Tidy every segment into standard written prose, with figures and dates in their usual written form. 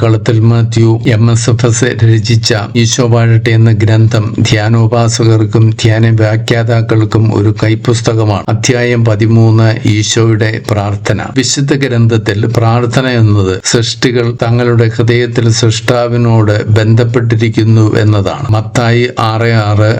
കളത്തിൽ മാത്യു MSFS രചിച്ച ഈശോ വാഴട്ടെ എന്ന ഗ്രന്ഥം ധ്യാനോപാസകർക്കും ധ്യാന വ്യാഖ്യാതാക്കൾക്കും ഒരു കൈപ്പുസ്തകമാണ്. അധ്യായം 13 ഈശോയുടെ പ്രാർത്ഥന. വിശുദ്ധ ഗ്രന്ഥത്തിൽ പ്രാർത്ഥന എന്നത് സൃഷ്ടികൾ തങ്ങളുടെ ഹൃദയത്തിൽ സൃഷ്ടാവിനോട് ബന്ധപ്പെട്ടിരിക്കുന്നു എന്നതാണ്. മത്തായി 6:6,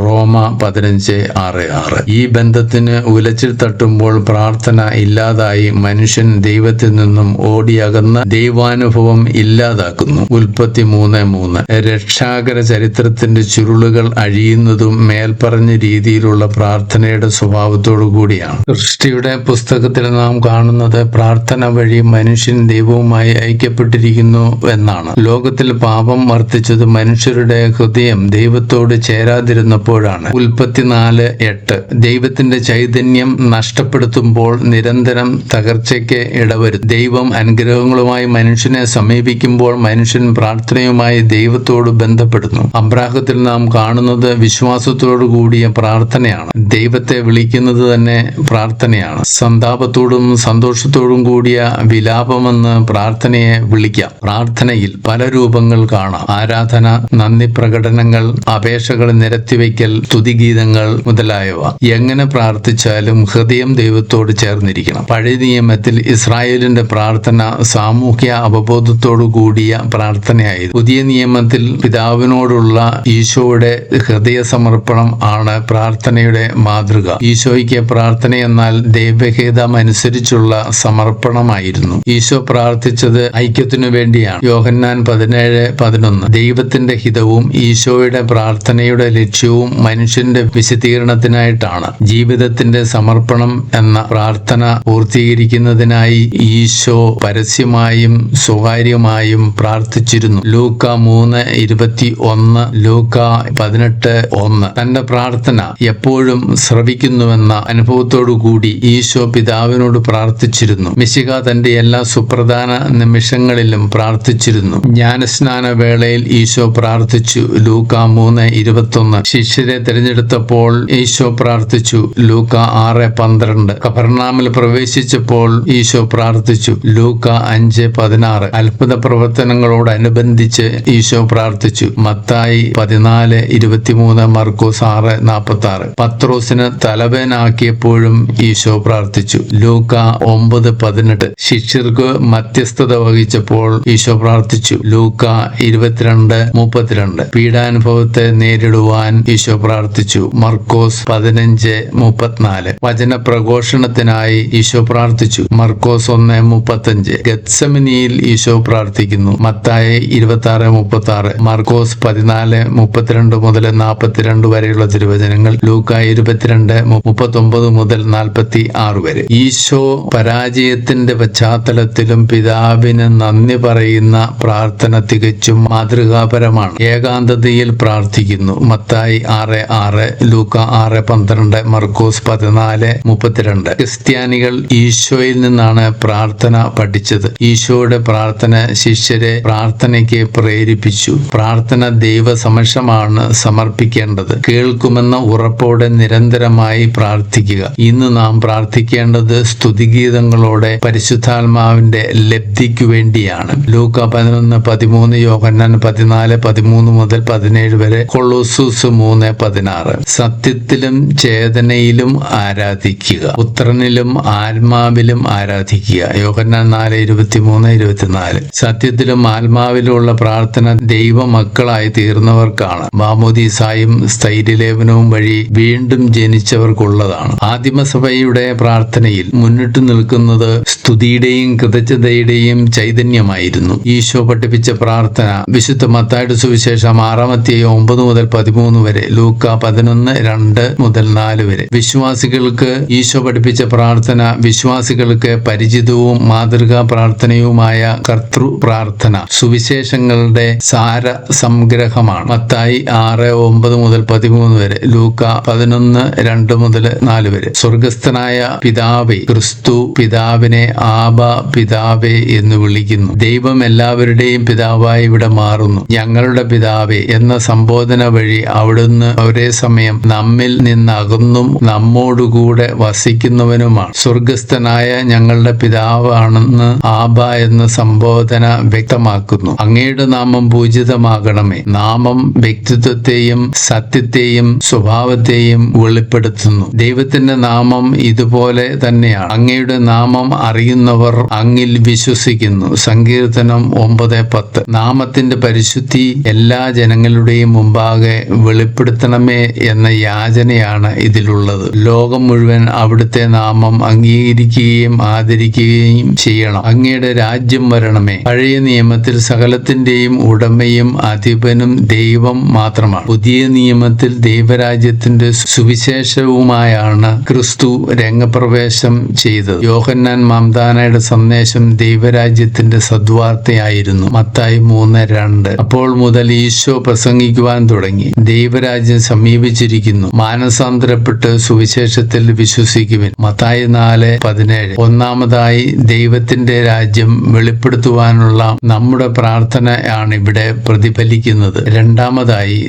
റോമ 15:6. ഈ ബന്ധത്തിന് ഉലച്ചിൽ തട്ടുമ്പോൾ പ്രാർത്ഥന ഇല്ലാതായി മനുഷ്യൻ ദൈവത്തിൽ നിന്നും ഓടിയകന്ന് ദൈവാനുഭവം ഇല്ലാതാക്കുന്നു. ഉൽപ്പത്തി 3:3. രക്ഷാകര ചരിത്രത്തിന്റെ ചുരുളുകൾ അഴിയുന്നതും മേൽപ്പറഞ്ഞ രീതിയിലുള്ള പ്രാർത്ഥനയുടെ സ്വഭാവത്തോടു കൂടിയാണ്. സൃഷ്ടിയുടെ പുസ്തകത്തിൽ നാം കാണുന്നത് പ്രാർത്ഥന വഴി മനുഷ്യൻ ദൈവവുമായി ഐക്യപ്പെട്ടിരിക്കുന്നു എന്നാണ്. ലോകത്തിൽ പാപം വർദ്ധിച്ചത് മനുഷ്യരുടെ ഹൃദയം ദൈവത്തോട് ചേരാതിരുന്നപ്പോഴാണ്. ഉൽപ്പത്തി 4:8. ദൈവത്തിന്റെ ചൈതന്യം നഷ്ടപ്പെടുത്തുമ്പോൾ നിരന്തരം തകർച്ചയ്ക്ക് ഇടവരും. ദൈവം അനുഗ്രഹങ്ങളുമായി മനുഷ്യനെ സമീപിക്കുമ്പോൾ മനുഷ്യൻ പ്രാർത്ഥനയുമായി ദൈവത്തോട് ബന്ധപ്പെടുന്നു. അബ്രാഹത്തിൽ നാം കാണുന്നത് വിശ്വാസത്തോടു കൂടിയ പ്രാർത്ഥനയാണ്. ദൈവത്തെ വിളിക്കുന്നത് തന്നെ പ്രാർത്ഥനയാണ്. സന്താപത്തോടും സന്തോഷത്തോടും കൂടിയ വിലാപമെന്ന് പ്രാർത്ഥനയെ വിളിക്കാം. പ്രാർത്ഥനയിൽ പല രൂപങ്ങൾ കാണാം. ആരാധന, നന്ദി പ്രകടനങ്ങൾ, അപേക്ഷകൾ നിരത്തിവെക്കൽ, സ്തുതിഗീതങ്ങൾ മുതലായവ. എങ്ങനെ പ്രാർത്ഥിച്ചാലും ഹൃദയം ദൈവത്തോട് ചേർന്നിരിക്കണം. പഴയ നിയമത്തിൽ ഇസ്രായേലിന്റെ പ്രാർത്ഥന സാമൂഹ്യ അവബോധത്തോടു കൂടിയ പ്രാർത്ഥനയായിരുന്നു. പുതിയ നിയമത്തിൽ പിതാവിനോടുള്ള ഈശോയുടെ ഹൃദയ സമർപ്പണം ആണ് പ്രാർത്ഥനയുടെ മാതൃക. ഈശോയ്ക്ക് പ്രാർത്ഥന എന്നാൽ ദൈവഹിതം അനുസരിച്ചുള്ള സമർപ്പണമായിരുന്നു. ഈശോ പ്രാർത്ഥിച്ചത് ഐക്യത്തിനു വേണ്ടിയാണ്. യോഹന്നാൻ 17:11. ദൈവത്തിന്റെ ഹിതവും ഈശോയുടെ പ്രാർത്ഥനയുടെ ലക്ഷ്യവും മനുഷ്യന്റെ വിശദീകരണത്തിനായിട്ടാണ്. ജീവിതത്തിന്റെ സമർപ്പണം എന്ന പ്രാർത്ഥന പൂർത്തീകരിക്കുന്നതിനായി ഈശോ പരസ്യമായും സ്വകാര്യമായും പ്രാർത്ഥിച്ചിരുന്നു. ലൂക്ക 3:21, ലൂക്ക 18:1. തന്റെ പ്രാർത്ഥന എപ്പോഴും ശ്രവിക്കുന്നുവെന്ന അനുഭവത്തോടു കൂടി ഈശോ പിതാവിനോട് പ്രാർത്ഥിച്ചിരുന്നു. മിശിഹ തന്റെ എല്ലാ സുപ്രധാന നിമിഷങ്ങളിലും പ്രാർത്ഥിച്ചിരുന്നു. ജ്ഞാനസ്നാന വേളയിൽ ഈശോ പ്രാർത്ഥിച്ചു. ലൂക്ക 3:21. ശിഷ്യരെ തിരഞ്ഞെടുത്തപ്പോൾ ഈശോ പ്രാർത്ഥിച്ചു. ലൂക്ക 6:12. കഫർനാമിൽ പ്രവേശിച്ചപ്പോൾ ഈശോ പ്രാർത്ഥിച്ചു. ലൂക്ക 5:16. അത്ഭുത പ്രവർത്തനങ്ങളോടനുബന്ധിച്ച് ഈശോ പ്രാർത്ഥിച്ചു. മത്തായി 14:23, മർക്കോസ് 6:46. പത്രോസിന് തലവേനാക്കിയപ്പോഴും ഈശോ പ്രാർത്ഥിച്ചു. ലൂക്ക 9:18. ശിഷ്യർക്ക് മധ്യസ്ഥത വഹിച്ചപ്പോൾ ഈശോ പ്രാർത്ഥിച്ചു. ലൂക്ക 22:32. പീഡാനുഭവത്തെ നേരിടുവാൻ ഈശോ പ്രാർത്ഥിച്ചു. മർക്കോസ് 15:34. വചന പ്രഘോഷണത്തിനായി ഈശോ പ്രാർത്ഥിച്ചു. മർക്കോസ് 1:35. ഗത്സമനിയിൽ ഈശോ പ്രാർത്ഥിക്കുന്നു. മത്തായി 26:36. മർക്കോസ് 14:32 മുതൽ 42 വരെയുള്ള തിരുവചനങ്ങൾ. ലൂക്ക 22:39 മുതൽ 46 വരെ. ഈശോ പരാജയത്തിന്റെ പശ്ചാത്തലത്തിലും പിതാവിന് നന്ദി പറയുന്ന പ്രാർത്ഥന തികച്ചും മാതൃകാപരമാണ്. ഏകാന്തതയിൽ പ്രാർത്ഥിക്കുന്നു. മത്തായി 6:6, ലൂക്ക 6:12, മർക്കോസ് 14:32. ക്രിസ്ത്യാനികൾ ഈശോയിൽ നിന്നാണ് പ്രാർത്ഥന പഠിച്ചത്. ഈശോയുടെ പ്രാർത്ഥന ശിഷ്യരെ പ്രാർത്ഥനയ്ക്ക് പ്രേരിപ്പിച്ചു. പ്രാർത്ഥന ദൈവസമക്ഷമാണ് സമർപ്പിക്കേണ്ടത്. കേൾക്കുമെന്ന ഉറപ്പോടെ നിരന്തരമായി പ്രാർത്ഥിക്കുക. ഇന്ന് നാം പ്രാർത്ഥിക്കേണ്ടത് സ്തുതിഗീതങ്ങളോടെ പരിശുദ്ധാത്മാവിന്റെ ലബ്ധിക്കു വേണ്ടിയാണ്. ലൂക്ക 11:13, യോഹന്നാൻ 14:13 മുതൽ 17 വരെ, കൊളോസ്സൂസ് 3:16. സത്യത്തിലും ചേതനയിലും ആരാധിക്കുക, പുത്രനിലും ആത്മാവിലും ആരാധിക്കുക. യോഹന്നാൻ 4:23-24. സത്യത്തിലും ആത്മാവിലുമുള്ള പ്രാർത്ഥന ദൈവമക്കളായി തീർന്നവർക്കാണ്. മാമോദീസായും സ്ഥൈര്യലേപനവും വഴി വീണ്ടും ജനിച്ചവർക്കുള്ളതാണ്. ആദിമസഭയുടെ പ്രാർത്ഥനയിൽ മുന്നിട്ട് നിൽക്കുന്നത് സ്തുതിയുടെയും കൃതജ്ഞതയുടെയും ചൈതന്യമായിരുന്നു. ഈശോ പഠിപ്പിച്ച പ്രാർത്ഥന വിശുദ്ധ മത്തായിയുടെ സുവിശേഷം 6:9 മുതൽ 13 വരെ, ലൂക്ക 11:2 മുതൽ 4 വരെ. വിശ്വാസികൾക്ക് ഈശോ പഠിപ്പിച്ച പ്രാർത്ഥന വിശ്വാസികൾക്ക് പരിചിതവും മാതൃകാ പ്രാർത്ഥനയുമായ കർത്തൃ പ്രാർത്ഥന സുവിശേഷങ്ങളുടെ സാര സംഗ്രഹമാണ്. മത്തായി 6:9 മുതൽ 13 വരെ, ലൂക്ക 11:2 മുതൽ 4 വരെ. സ്വർഗസ്ഥനായ പിതാവേ, ക്രിസ്തു പിതാവിനെ ആബാ പിതാവേ എന്ന് വിളിക്കുന്നു. ദൈവം എല്ലാവരുടെയും പിതാവായി ഇവിടെ മാറുന്നു. ഞങ്ങളുടെ പിതാവേ എന്ന സംബോധന വഴി അവിടുന്ന് ഒരേ സമയം നമ്മിൽ നിന്നകന്നും നമ്മോടുകൂടെ വസിക്കുന്നവനുമാണ്. സ്വർഗസ്ഥനായ ഞങ്ങളുടെ പിതാവാണെന്ന് ആബ എന്ന സംബോധന വ്യക്തമാക്കുന്നു. അങ്ങയുടെ നാമം പൂജിതമാകണമേ. നാമം വ്യക്തിത്വത്തെയും സത്യത്തെയും സ്വഭാവത്തെയും വെളിപ്പെടുത്തുന്നു. ദൈവത്തിന്റെ നാമം ഇതുപോലെ തന്നെയാണ്. അങ്ങയുടെ നാമം അറിയുന്നവർ അങ്ങിൽ വിശ്വസിക്കുന്നു. സങ്കീർത്തനം 9:10. നാമത്തിന്റെ പരിശുദ്ധി എല്ലാ ജനങ്ങളുടെയും മുമ്പാകെ വെളിപ്പെടുത്തണമേ എന്ന യാചനയാണ് ഇതിലുള്ളത്. ലോകം മുഴുവൻ അവിടുത്തെ നാമം അംഗീകരിക്കുകയും ആദരിക്കുകയും ചെയ്യണം. അങ്ങയുടെ രാജ്യം വരണമേ. പഴയ നിയമത്തിൽ സകലത്തിന്റെയും ഉടമയും അധിപനും ദൈവം മാത്രമാണ്. പുതിയ നിയമത്തിൽ ദൈവരാജ്യത്തിന്റെ സുവിശേഷവുമായാണ് ക്രിസ്തു രംഗപ്രവേശം ചെയ്തത്. യോഹന്നാൻ മാംദാനയുടെ സന്ദേശം ദൈവരാജ്യത്തിന്റെ സദ്വാർത്തയായിരുന്നു. മത്തായി 3:2. അപ്പോൾ മുതൽ ഈശോ പ്രസംഗിക്കുവാൻ തുടങ്ങി. ദൈവരാജ്യം സമീപിച്ചിരിക്കുന്നു. മാനസാന്തരപ്പെട്ട് സുവിശേഷത്തിൽ വിശ്വസിക്കുവിൻ. മത്തായി 4:17. ഒന്നാമതായി ദൈവത്തിന്റെ രാജ്യം വെളിപ്പെടുത്തുവാനുള്ള നമ്മുടെ പ്രാർത്ഥനയാണ് ഇവിടെ പ്രതിഫലിക്കുന്നത്. രണ്ടാമതായി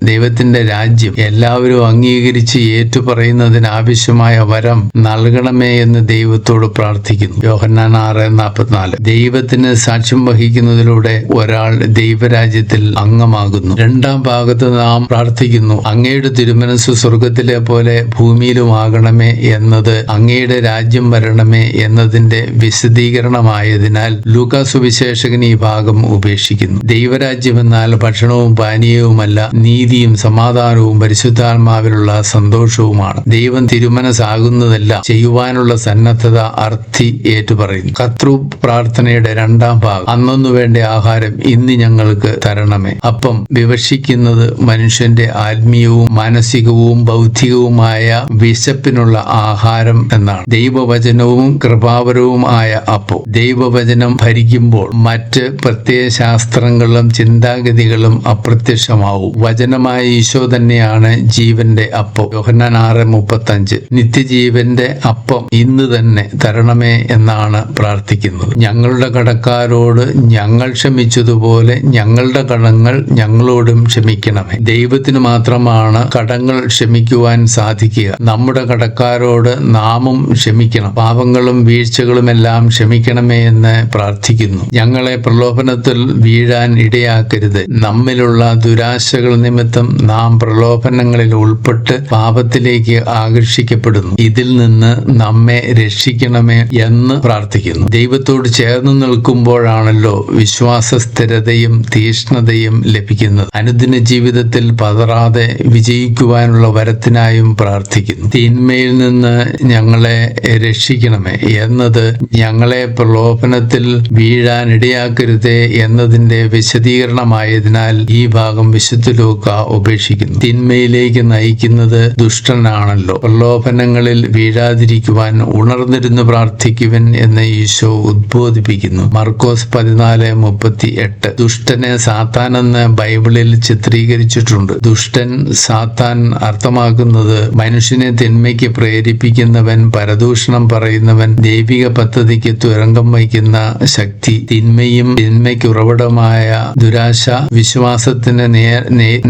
ദൈവത്തിന്റെ രാജ്യം എല്ലാവരും അംഗീകരിച്ച് ഏറ്റുപറയുന്നതിന് ആവശ്യമായ വരം നൽകണമേ എന്ന് ദൈവത്തോട് പ്രാർത്ഥിക്കുന്നു. യോഹന്നാൻ 6:44. ദൈവത്തിന് സാക്ഷ്യം വഹിക്കുന്നതിലൂടെ ഒരാൾ ദൈവരാജ്യത്തിൽ അംഗമാകുന്നു. രണ്ടാം ഭാഗത്ത് നാം പ്രാർത്ഥിക്കുന്നു, അങ്ങയുടെ തിരുമനസ്സ് സ്വർഗത്തിലെ പോലെ ഭൂമിയിലുമാകണമേ എന്നത് അങ്ങയുടെ രാജ്യം വരണമേ എന്നതിന്റെ വിശദീകരണമായതിനാൽ ലൂക്കാ സുവിശേഷകൻ ഈ ഭാഗം ഉപേക്ഷിക്കുന്നു. ദൈവരാജ്യം എന്നാൽ ഭക്ഷണവും പാനീയവുമല്ല, നീതിയും സമാധാനവും പരിശുദ്ധാത്മാവിലുള്ള സന്തോഷവുമാണ്. ദൈവം തിരുമനസ്സാകുന്നതെല്ലാം ചെയ്യുവാനുള്ള സന്നദ്ധത അർത്ഥി ഏറ്റുപറയുന്നു. കർത്തൃ പ്രാർത്ഥനയുടെ രണ്ടാം ഭാഗം, അന്നു വേണ്ട ആഹാരം ഇന്ന് ഞങ്ങൾക്ക് തരണമേ. അപ്പം വിവക്ഷിക്കുന്നത് മനുഷ്യന്റെ ആത്മീയവും മാനസികവും ബൗദ്ധികവുമായ വിശപ്പിനുള്ള ആഹാരം എന്നാണ്. ദൈവവചനവും കൃപാവരവും ആയ അപ്പം. ദൈവവചനം ഭരിക്കുമ്പോൾ മറ്റ് പ്രത്യയശാസ്ത്രങ്ങളും ചിന്താഗതികളും അപ്രത്യക്ഷമാവും. വചനമായ ഈശോ തന്നെയാണ് ജീവന്റെ അപ്പം. യോഹന്നാൻ 6:35. നിത്യജീവന്റെ അപ്പം ഇന്ന് തന്നെ തരണമേ എന്നാണ് പ്രാർത്ഥിക്കുന്നത്. ഞങ്ങളുടെ കടക്കാരോട് ഞങ്ങൾ ക്ഷമിച്ചതുപോലെ ഞങ്ങളുടെ കടങ്ങൾ ഞങ്ങളോടും ക്ഷമിക്കണമേ. ദൈവത്തിന് മാത്രമാണ് കടങ്ങൾ ക്ഷമിക്കുവാൻ സാധിക്കുക. നമ്മുടെ കടക്കാരോട് നാമും ക്ഷമിക്കണം. പാപങ്ങളും വീഴ്ചകളുമെല്ലാം ക്ഷമിക്കണമേ എന്ന് പ്രാർത്ഥിക്കുന്നു. ഞങ്ങളെ പ്രലോഭനത്തിൽ വീഴാൻ ഇടയാക്കരുത്. നമ്മിലുള്ള ദുരാശകൾ നിമിത്തം നാം പ്രലോഭനങ്ങളിൽ ഉൾപ്പെട്ട് പാപത്തിലേക്ക് ആകർഷിക്കപ്പെടുന്നു. ഇതിൽ നിന്ന് നമ്മെ രക്ഷിക്കണമേ എന്ന് പ്രാർത്ഥിക്കുന്നു. ദൈവത്തോട് ചേർന്ന് നിൽക്കുമ്പോഴാണല്ലോ വിശ്വാസ സ്ഥിരതയും തീഷ്ണതയും ലഭിക്കുന്നത്. അനുദിന ജീവിതത്തിൽ പതറാതെ വിജയിക്കുവാനുള്ള വരത്തിനായും പ്രാർത്ഥിക്കുന്നു. തിന്മയിൽ നിന്ന് ഞങ്ങളെ രക്ഷിക്കണമേ എന്നത് ഞങ്ങളെ പ്രലോഭനത്തിൽ വീഴാൻ ഇടയാക്കരുതേ എന്നതിന്റെ വിശദീകരണമായതിനാൽ ഈ ഭാഗം വിശുദ്ധ ലൂക്ക ഉപേക്ഷിക്കുന്നു. തിന്മയിലേക്ക് നയിക്കുന്നത് ദുഷ്ടനാണല്ലോ. പ്രലോഭനങ്ങളിൽ വീഴാതിരിക്കുവാൻ ഉണർന്നിരുന്ന് പ്രാർത്ഥിക്കുവൻ എന്ന് ഈശോ ഉദ്ബോധിപ്പിക്കുന്നു. മർക്കോസ് 14:38. ദുഷ്ടനെ സാത്താനെന്ന് ബൈബിളിൽ ചിത്രീകരിച്ചിട്ടുണ്ട്. ദുഷ്ടൻ, സാത്താൻ അർത്ഥമാക്കുന്നത് മനുഷ്യനെ തിന്മയ്ക്ക് പ്രേരിപ്പിക്കുന്നവൻ, പരദൂഷണം പറയുന്നവൻ, ദൈവിക പദ്ധതിക്ക് തുരങ്കം വയ്ക്കുന്ന ശക്തി. തിന്മയും തിന്മയ്ക്ക് ഉറവിടമായ ദുരാശ, വിശ്വാസത്തിന്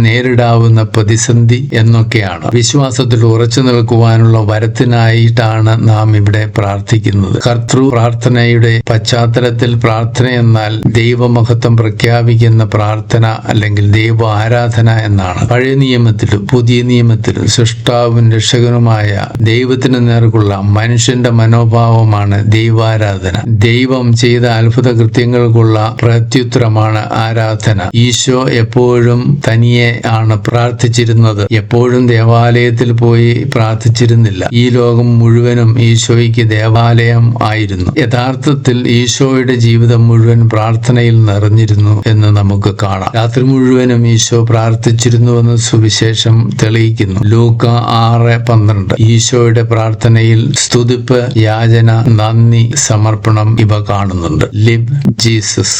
നേരിടാവുന്ന പ്രതിസന്ധി എന്നൊക്കെയാണ്. വിശ്വാസത്തിൽ ഉറച്ചു നിൽക്കുവാനുള്ള വരത്തിനായിട്ടാണ് നാം ഇവിടെ പ്രാർത്ഥിക്കുന്നത്. കർത്തൃ പ്രാർത്ഥനയുടെ പശ്ചാത്തലത്തിൽ പ്രാർത്ഥന എന്നാൽ ദൈവമഹത്വം പ്രഖ്യാപിക്കുന്ന പ്രാർത്ഥന അല്ലെങ്കിൽ ദൈവ ആരാധന എന്നാണ്. പഴയ നിയമത്തിലും പുതിയ നിയമത്തിലും സൃഷ്ടാവും രക്ഷകനുമായ ദൈവത്തിന് നേർക്കുള്ള മനുഷ്യന്റെ മനോഭാവമാണ് ദൈവാരാധന. ദൈവം ചെയ്ത അത്ഭുത കൃത്യങ്ങൾക്കുള്ള പ്രത്യുത്തരമാണ് ആരാധന. ഈശോ എപ്പോഴും തനിയെ ആണ് പ്രാർത്ഥിച്ചിരുന്നത്. എപ്പോഴും ദേവാലയത്തിൽ പോയി പ്രാർത്ഥിച്ചിരുന്നില്ല. ഈ ലോകം മുഴുവനും ഈശോയ്ക്ക് ദേവാലയം ആയിരുന്നു. യഥാർത്ഥത്തിൽ ഈശോയുടെ ജീവിതം മുഴുവൻ പ്രാർത്ഥനയിൽ നിറഞ്ഞിരുന്നു എന്ന് നമുക്ക് കാണാം. രാത്രി മുഴുവനും ഈശോ പ്രാർത്ഥിച്ചിരുന്നുവെന്ന് സുവിശേഷം തെളിയിക്കുന്നു. ലൂക്ക 6:12. ഈശോയുടെ പ്രാർത്ഥനയിൽ സ്തുതിപ്പ്, യാചന, നന്ദി, സമർപ്പണം ഇവ കാണുന്നുണ്ട്. Live Jesus.